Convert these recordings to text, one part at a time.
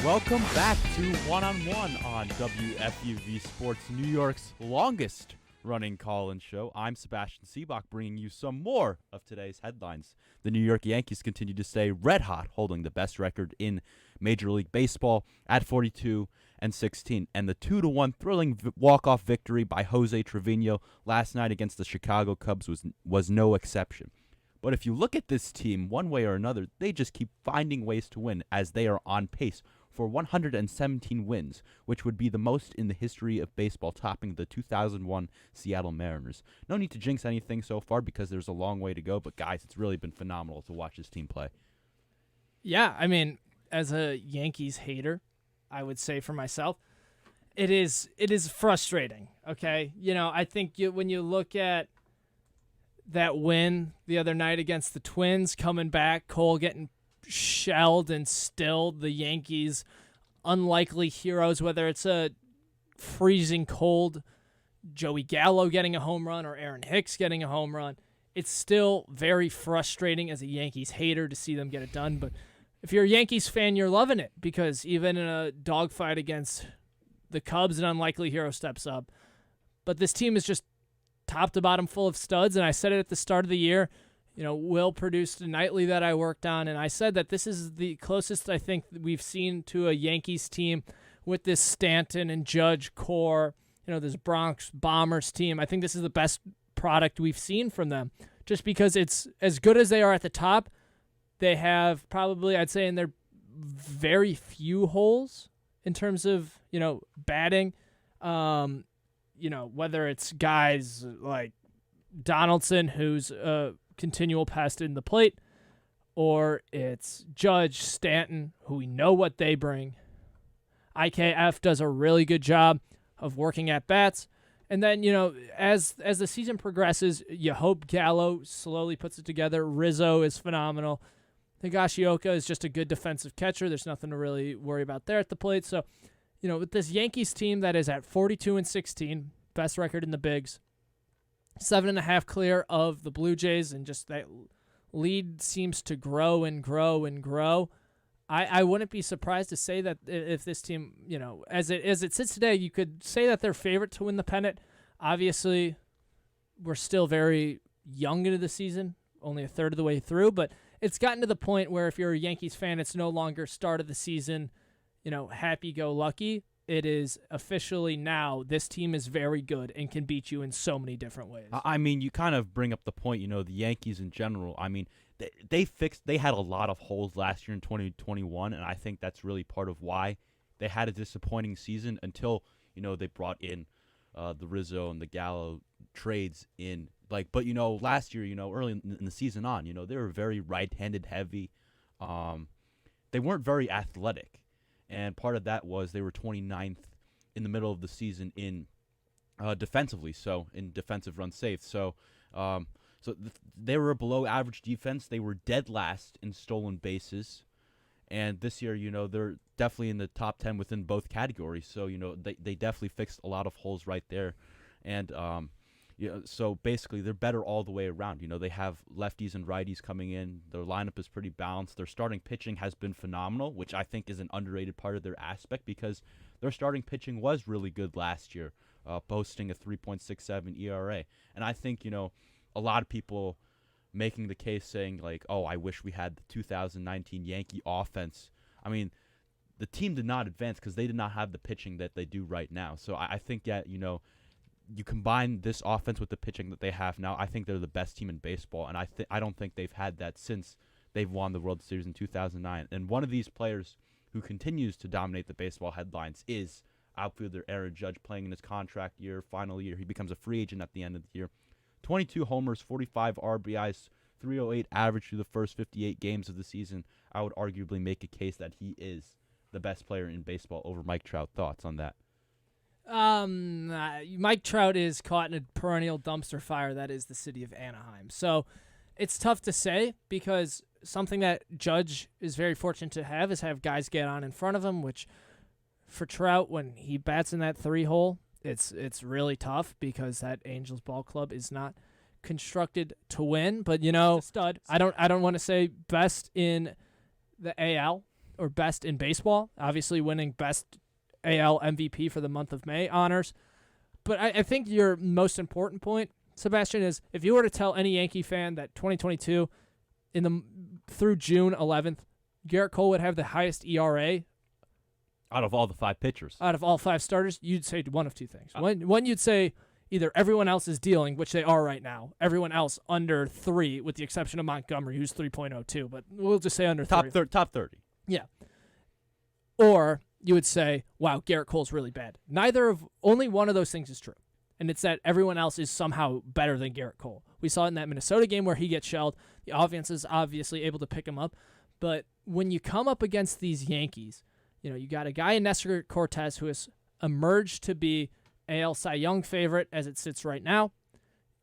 Welcome back to One-on-One on WFUV Sports, New York's longest running call-in show. I'm Sebastian Seebach, bringing you some more of today's headlines. The New York Yankees continue to stay red hot, holding the best record in Major League Baseball at 42-16. And the 2-1 thrilling walk-off victory by Jose Trevino last night against the Chicago Cubs was no exception. But if you look at this team, one way or another, they just keep finding ways to win as they are on pace for 117 wins, which would be the most in the history of baseball, topping the 2001 Seattle Mariners. No need to jinx anything so far because there's a long way to go, but guys, it's really been phenomenal to watch this team play. Yeah, I mean, as a Yankees hater, I would say for myself, it is frustrating, okay? You know, I think when you look at that win the other night against the Twins, coming back, Cole getting shelled and stilled, the Yankees unlikely heroes, whether it's a freezing cold Joey Gallo getting a home run or Aaron Hicks getting a home run, it's still very frustrating as a Yankees hater to see them get it done. But if you're a Yankees fan, you're loving it because even in a dogfight against the Cubs, an unlikely hero steps up. But this team is just top to bottom full of studs, and I said it at the start of the year. You know, Will produced a nightly that I worked on, and I said that this is the closest I think that we've seen to a Yankees team with this Stanton and Judge core, you know, this Bronx Bombers team. I think this is the best product we've seen from them, just because it's as good as they are at the top. They have probably, I'd say, in their very few holes in terms of, you know, batting. You know, whether it's guys like Donaldson, who's a continual pest in the plate, or it's Judge, Stanton, who we know what they bring. IKF does a really good job of working at bats. And then, you know, as the season progresses, you hope Gallo slowly puts it together. Rizzo is phenomenal. Higashioka is just a good defensive catcher. There's nothing to really worry about there at the plate. So, you know, with this Yankees team that is at 42-16, best record in the bigs, 7.5 clear of the Blue Jays, and just that lead seems to grow and grow and grow. I wouldn't be surprised to say that if this team, you know, as it sits today, you could say that they're favorite to win the pennant. Obviously, we're still very young into the season, only a third of the way through, but it's gotten to the point where if you're a Yankees fan, it's no longer start of the season, you know, happy-go-lucky. It is officially now this team is very good and can beat you in so many different ways. I mean, you kind of bring up the point, you know, the Yankees in general. I mean, they had a lot of holes last year in 2021, and I think that's really part of why they had a disappointing season until, you know, they brought in the Rizzo and the Gallo trades in. But, you know, last year, you know, early in the season on, you know, they were very right-handed heavy. They weren't very athletic. And part of that was they were 29th in the middle of the season in defensively, so in defensive runs saved. So they were a below average defense. They were dead last in stolen bases. And this year, you know, they're definitely in the top 10 within both categories. So, you know, they definitely fixed a lot of holes right there. And you know, so basically they're better all the way around. You know, they have lefties and righties coming in. Their lineup is pretty balanced. Their starting pitching has been phenomenal, which I think is an underrated part of their aspect because their starting pitching was really good last year, posting a 3.67 ERA. And I think, you know, a lot of people making the case saying like, oh, I wish we had the 2019 Yankee offense. I mean, the team did not advance because they did not have the pitching that they do right now. So I think that, you know, you combine this offense with the pitching that they have now, I think they're the best team in baseball, and I don't think they've had that since they've won the World Series in 2009. And one of these players who continues to dominate the baseball headlines is outfielder Aaron Judge, playing in his contract year, final year. He becomes a free agent at the end of the year. 22 homers, 45 RBIs, 308 average through the first 58 games of the season. I would arguably make a case that he is the best player in baseball over Mike Trout. Thoughts on that? Mike Trout is caught in a perennial dumpster fire that is the city of Anaheim. So it's tough to say because something that Judge is very fortunate to have is have guys get on in front of him, which for Trout, when he bats in that 3-hole, it's really tough because that Angels ball club is not constructed to win. But, you know, stud. I don't want to say best in the AL or best in baseball, obviously winning best AL MVP for the month of May honors. But I think your most important point, Sebastian, is if you were to tell any Yankee fan that 2022 through June 11th, Garrett Cole would have the highest ERA out of all the 5 pitchers, out of all 5 starters, you'd say one of two things. One, you'd say either everyone else is dealing, which they are right now, everyone else under 3, with the exception of Montgomery, who's 3.02, but we'll just say under 3. Top 30. Yeah. Or you would say, wow, Garrett Cole's really bad. Only one of those things is true. And it's that everyone else is somehow better than Garrett Cole. We saw it in that Minnesota game where he gets shelled. The offense is obviously able to pick him up. But when you come up against these Yankees, you got a guy in Nestor Cortez who has emerged to be AL Cy Young favorite as it sits right now.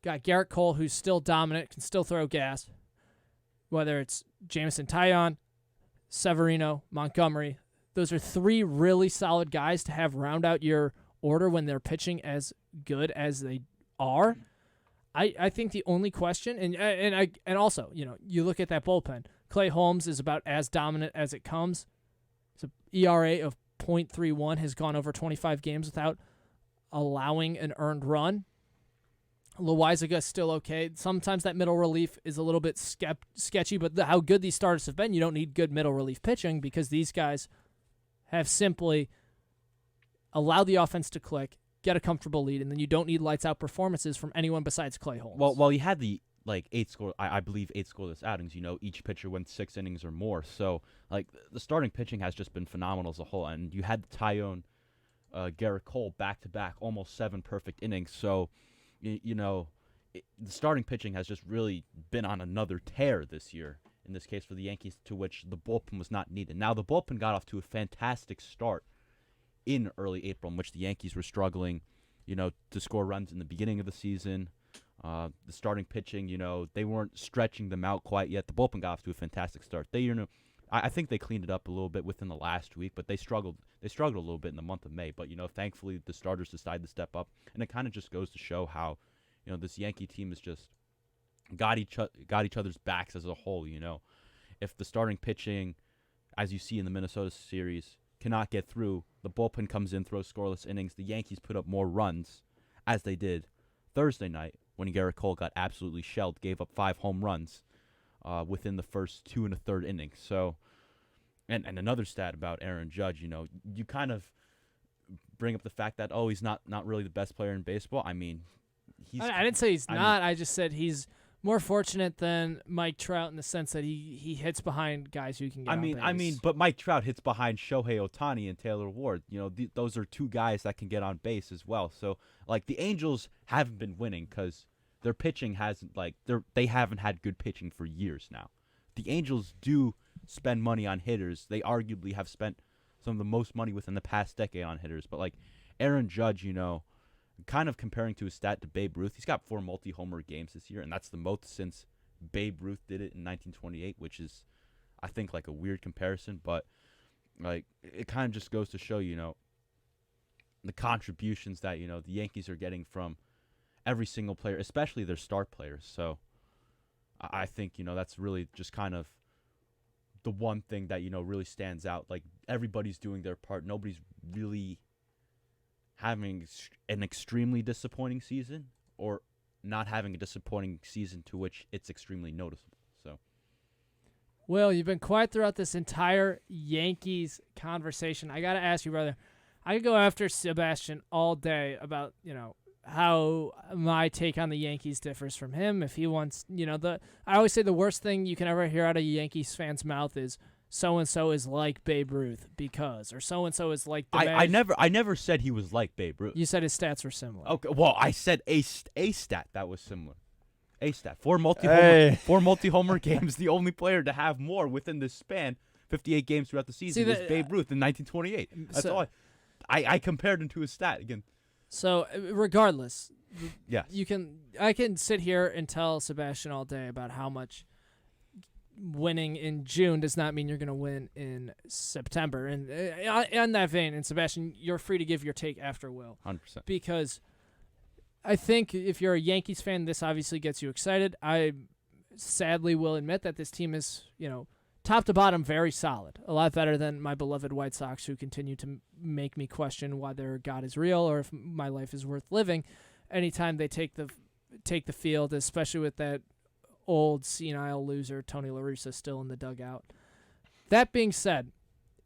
Got Garrett Cole, who's still dominant, can still throw gas. Whether it's Jameson Taillon, Severino, Montgomery, those are 3 really solid guys to have round out your order when they're pitching as good as they are. I think the only question, and also, you look at that bullpen. Clay Holmes is about as dominant as it comes. It's an ERA of .31, has gone over 25 games without allowing an earned run. Loaizaga still okay. Sometimes that middle relief is a little bit sketchy, but how good these starters have been, you don't need good middle relief pitching because these guys have simply allowed the offense to click, get a comfortable lead, and then you don't need lights-out performances from anyone besides Clay Holmes. Well, you had the 8 score. I believe 8 scoreless outings. Each pitcher went 6 innings or more. So the starting pitching has just been phenomenal as a whole. And you had Taillon, Garrett Cole back to back, almost 7 perfect innings. So the starting pitching has just really been on another tear this year. In this case for the Yankees, to which the bullpen was not needed. Now the bullpen got off to a fantastic start in early April, in which the Yankees were struggling, to score runs in the beginning of the season. The starting pitching, they weren't stretching them out quite yet. The bullpen got off to a fantastic start. I think they cleaned it up a little bit within the last week, but they struggled. They struggled a little bit in the month of May. But thankfully the starters decided to step up, and it kind of just goes to show how, this Yankee team is just got each other's backs as a whole. If the starting pitching, as you see in the Minnesota series, cannot get through, the bullpen comes in, throws scoreless innings. The Yankees put up more runs, as they did Thursday night when Garrett Cole got absolutely shelled, gave up 5 home runs within the first 2 1/3 innings. So, and another stat about Aaron Judge, you kind of bring up the fact that he's not really the best player in baseball. I mean, I didn't say he's not. I just said he's more fortunate than Mike Trout in the sense that he hits behind guys who can get on base. But Mike Trout hits behind Shohei Ohtani and Taylor Ward. Those are 2 guys that can get on base as well. So, the Angels haven't been winning because their pitching hasn't, they haven't had good pitching for years now. The Angels do spend money on hitters. They arguably have spent some of the most money within the past decade on hitters. But, Aaron Judge, kind of comparing to his stat to Babe Ruth, he's got 4 multi-homer games this year, and that's the most since Babe Ruth did it in 1928, which is, I think, a weird comparison, but it kind of just goes to show, the contributions that, the Yankees are getting from every single player, especially their star players. So I think, that's really just kind of the one thing that, really stands out. Everybody's doing their part. Nobody's really having an extremely disappointing season or not having a disappointing season to which it's extremely noticeable. So, Will, you've been quiet throughout this entire Yankees conversation. I got to ask you, brother, I could go after Sebastian all day about, how my take on the Yankees differs from him. If he wants, I always say the worst thing you can ever hear out of a Yankees fan's mouth is so-and-so is like Babe Ruth because, or so-and-so is like the I never said he was like Babe Ruth. You said his stats were similar. Okay, well, I said a stat that was similar. A stat. 4 multi-homer games, the only player to have more within this span, 58 games throughout the season, is Babe Ruth in 1928. That's all. I compared him to his stat again. So, regardless, yes. I can sit here and tell Sebastian all day about how much winning in June does not mean you're going to win in September. And on that vein, and Sebastian, you're free to give your take after Will. 100%. Because I think if you're a Yankees fan, this obviously gets you excited. I sadly will admit that this team is, top to bottom, very solid. A lot better than my beloved White Sox, who continue to make me question whether God is real or if my life is worth living. Anytime they take the field, especially with that old senile loser Tony La Russa still in the dugout. That being said,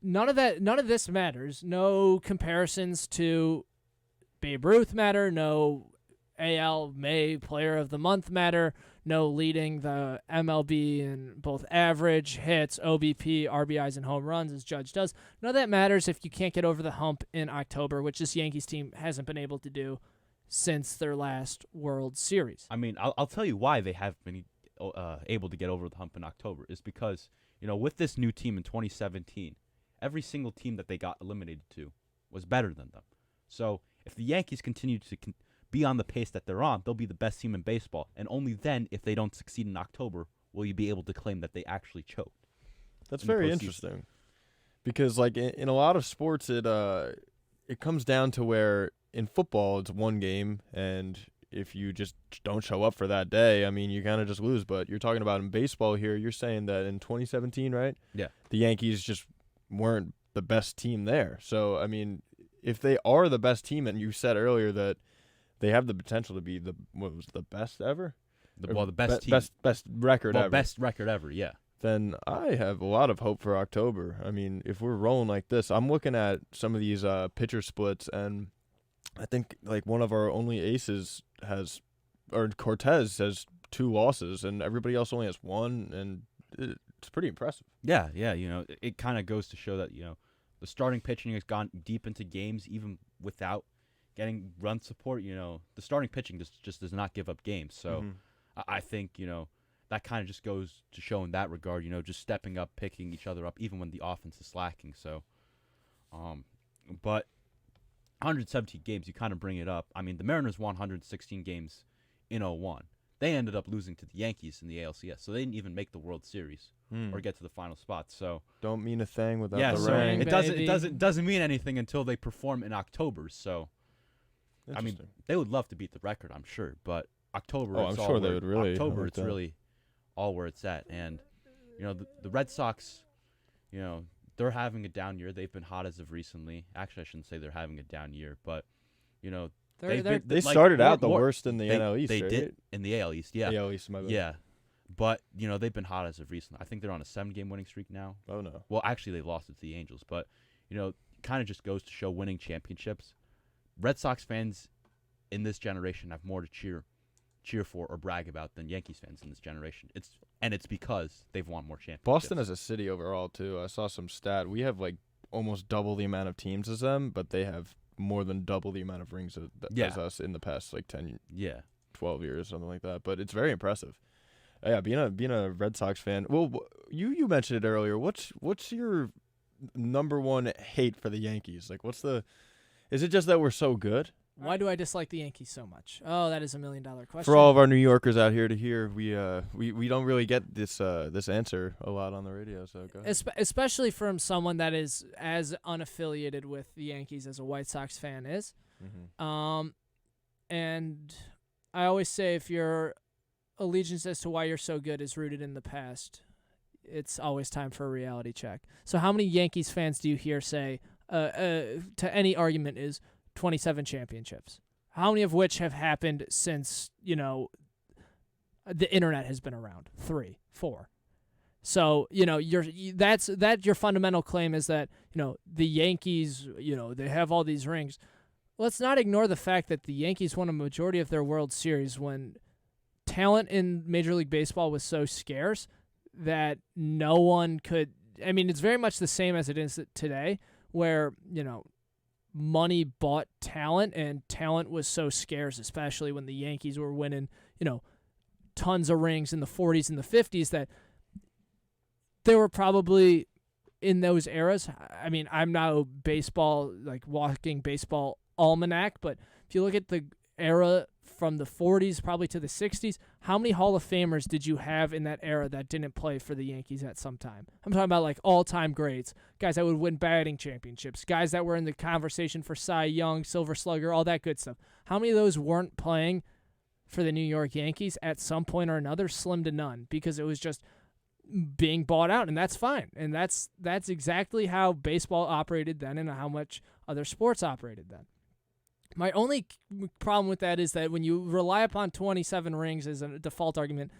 none of this matters. No comparisons to Babe Ruth matter. No AL May Player of the Month matter. No leading the MLB in both average, hits, OBP, RBIs, and home runs as Judge does. None of that matters if you can't get over the hump in October, which this Yankees team hasn't been able to do since their last World Series. I mean, I'll tell you why they have been able to get over the hump in October is because, with this new team in 2017, every single team that they got eliminated to was better than them. So if the Yankees continue to be on the pace that they're on, they'll be the best team in baseball. And only then, if they don't succeed in October, will you be able to claim that they actually choked. That's very interesting. Because, like, in a lot of sports, it comes down to where in football it's one game, and if you just don't show up for that day, I mean, you kind of just lose. But you're talking about in baseball here, you're saying that in 2017, right? Yeah. The Yankees just weren't the best team there. So, I mean, if they are the best team, and you said earlier that they have the potential to be the best ever? The best team. Best record ever. Best record ever, yeah. Then I have a lot of hope for October. I mean, if we're rolling like this, I'm looking at some of these pitcher splits, and I think like one of our only aces Cortez has 2 losses, and everybody else only has 1, and it's pretty impressive. Yeah, it kind of goes to show that, the starting pitching has gone deep into games even without getting run support. The starting pitching just does not give up games. So I think, that kind of just goes to show in that regard, just stepping up, picking each other up, even when the offense is slacking. So, but 117 games, you kind of bring it up. I mean, the Mariners won 116 games in 2001. They ended up losing to the Yankees in the ALCS, so they didn't even make the World Series or get to the final spot. So don't mean a thing without the ring. It doesn't mean anything until they perform in October. So, I mean, they would love to beat the record, I'm sure, but October. I'm sure they would really. October, like it's really all where it's at, and the Red Sox, they're having a down year. They've been hot as of recently. Actually, I shouldn't say they're having a down year, but they started out the worst in the NL East. They right? did in the AL East, yeah. AL East, my bad. Yeah, but they've been hot as of recently. I think they're on a 7-game winning streak now. Oh no. Well, actually, they lost it to the Angels, but kind of just goes to show winning championships. Red Sox fans in this generation have more to cheer for or brag about than Yankees fans in this generation. It's because they've won more championships. Boston as a city overall too. I saw some stat. We have like almost double the amount of teams as them, but they have more than double the amount of rings as us in the past like 10 12 years, something like that. But it's very impressive. Yeah, being a Red Sox fan. Well, you mentioned it earlier. What's your number one hate for the Yankees? Like, is it just that we're so good? Why do I dislike the Yankees so much? Oh, that is $1 million question. For all of our New Yorkers out here to hear, we don't really get this answer a lot on the radio. So go ahead. Especially from someone that is as unaffiliated with the Yankees as a White Sox fan is. Mm-hmm. And I always say if your allegiance as to why you're so good is rooted in the past, it's always time for a reality check. So how many Yankees fans do you hear say to any argument is 27 championships? How many of which have happened since, the internet has been around? 3, 4. So, your fundamental claim is that, the Yankees, they have all these rings. Let's not ignore the fact that the Yankees won a majority of their World Series when talent in Major League Baseball was so scarce that no one could. I mean, it's very much the same as it is today, where, money bought talent, and talent was so scarce, especially when the Yankees were winning, tons of rings in the 40s and the 50s, that they were probably in those eras. I mean, I'm not a baseball, walking baseball almanac, but if you look at the era from the 40s probably to the 60s, how many Hall of Famers did you have in that era that didn't play for the Yankees at some time? I'm talking about all-time greats, guys that would win batting championships, guys that were in the conversation for Cy Young, Silver Slugger, all that good stuff. How many of those weren't playing for the New York Yankees at some point or another? Slim to none, because it was just being bought out, and that's fine. And that's exactly how baseball operated then and how much other sports operated then. My only problem with that is that when you rely upon 27 rings as a default argument,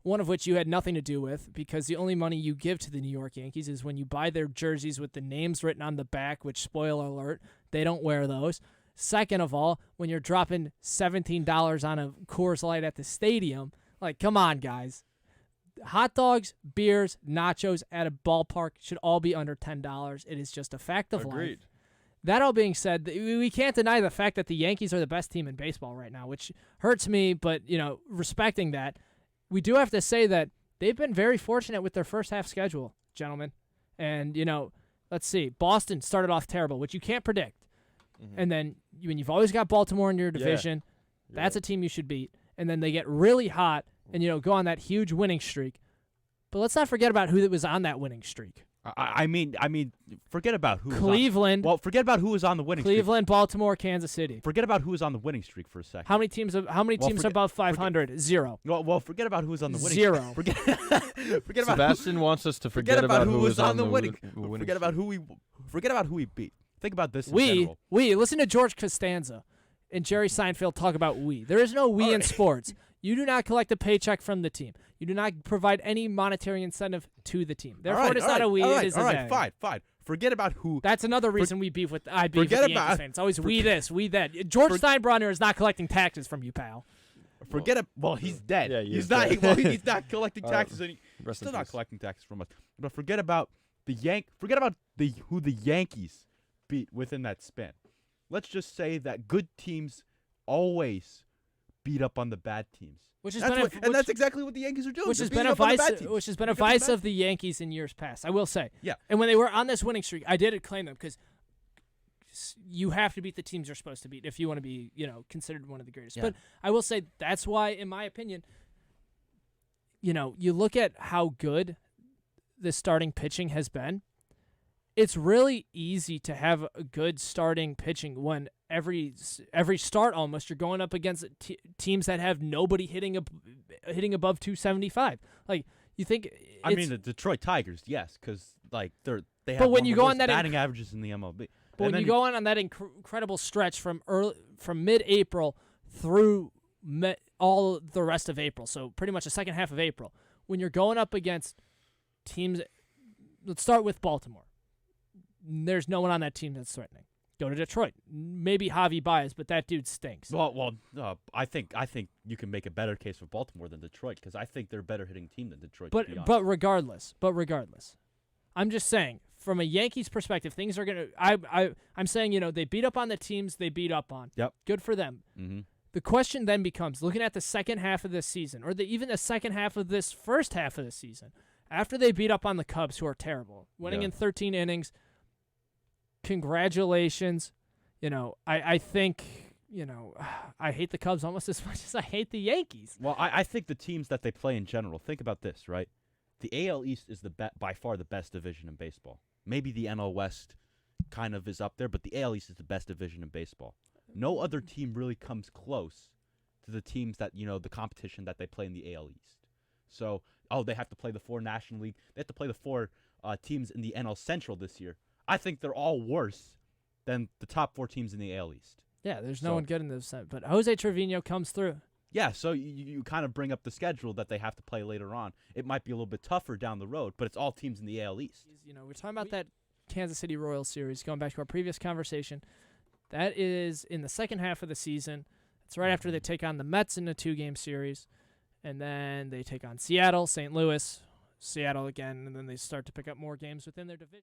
one of which you had nothing to do with, because the only money you give to the New York Yankees is when you buy their jerseys with the names written on the back, which, spoiler alert, they don't wear those. Second of all, when you're dropping $17 on a Coors Light at the stadium, like, come on, guys. Hot dogs, beers, nachos at a ballpark should all be under $10. It is just a fact of life. That all being said, we can't deny the fact that the Yankees are the best team in baseball right now, which hurts me, but, respecting that, we do have to say that they've been very fortunate with their first half schedule, gentlemen. And, let's see. Boston started off terrible, which you can't predict. Mm-hmm. And then when you've always got Baltimore in your division, that's a team you should beat. And then they get really hot and, go on that huge winning streak. But let's not forget about who was on that winning streak. I mean, forget about who Cleveland. Forget about who was on the winning streak. Cleveland, Baltimore, Kansas City. Forget about who was on the winning streak for a second. How many teams are above 500? Zero. Well, forget about who was on the winning Zero. Forget about Sebastian wants us to forget about who was on the winning. Forget about who we beat. Think about this. We listen to George Costanza and Jerry Seinfeld talk about we. There is no we in sports. You do not collect a paycheck from the team. You do not provide any monetary incentive to the team. Therefore, it's not a we. It is a they. Fine. Forget about who. That's another reason we beef with the Yankees fans. It's always we this, we that. George Steinbrenner is not collecting taxes from you, pal. He's dead. Yeah, he's not. He's not collecting taxes. He's still not collecting taxes from us. But forget about who the Yankees beat within that span. Let's just say that good teams always beat up on the bad teams. That's exactly what the Yankees are doing. Which has been a vice of the Yankees in years past, I will say. Yeah. And when they were on this winning streak, I did acclaim them because you have to beat the teams you're supposed to beat if you want to be, considered one of the greatest. Yeah. But I will say that's why, in my opinion, you look at how good the starting pitching has been. It's really easy to have a good starting pitching when every start almost you're going up against teams that have nobody hitting above 275. Like, you think? I mean, the Detroit Tigers, yes, because they have but when you go on that batting averages in the MLB. But when you go on that incredible stretch from mid-April through all the rest of April, so pretty much the second half of April, when you're going up against teams, let's start with Baltimore. There's no one on that team that's threatening. Go to Detroit. Maybe Javi Baez, but that dude stinks. I think you can make a better case for Baltimore than Detroit because I think they're a better hitting team than Detroit. But regardless, I'm just saying from a Yankees perspective, things are gonna. I'm saying they beat up on the teams they beat up on. Yep. Good for them. Mm-hmm. The question then becomes looking at the second half of this season, or even the second half of this first half of the season, after they beat up on the Cubs, who are terrible, winning in 13 innings. Congratulations. I think, I hate the Cubs almost as much as I hate the Yankees. Well, I think the teams that they play in general, think about this, right? The AL East is by far the best division in baseball. Maybe the NL West kind of is up there, but the AL East is the best division in baseball. No other team really comes close to the teams that, the competition that they play in the AL East. So, they have to play the 4 National League. They have to play the 4 teams in the NL Central this year. I think they're all worse than the top 4 teams in the AL East. Yeah, there's no one good in this, but Jose Trevino comes through. Yeah, so you kind of bring up the schedule that they have to play later on. It might be a little bit tougher down the road, but it's all teams in the AL East. We're talking about that Kansas City Royals series, going back to our previous conversation. That is in the second half of the season. It's right after they take on the Mets in a 2-game series, and then they take on Seattle, St. Louis, Seattle again, and then they start to pick up more games within their division.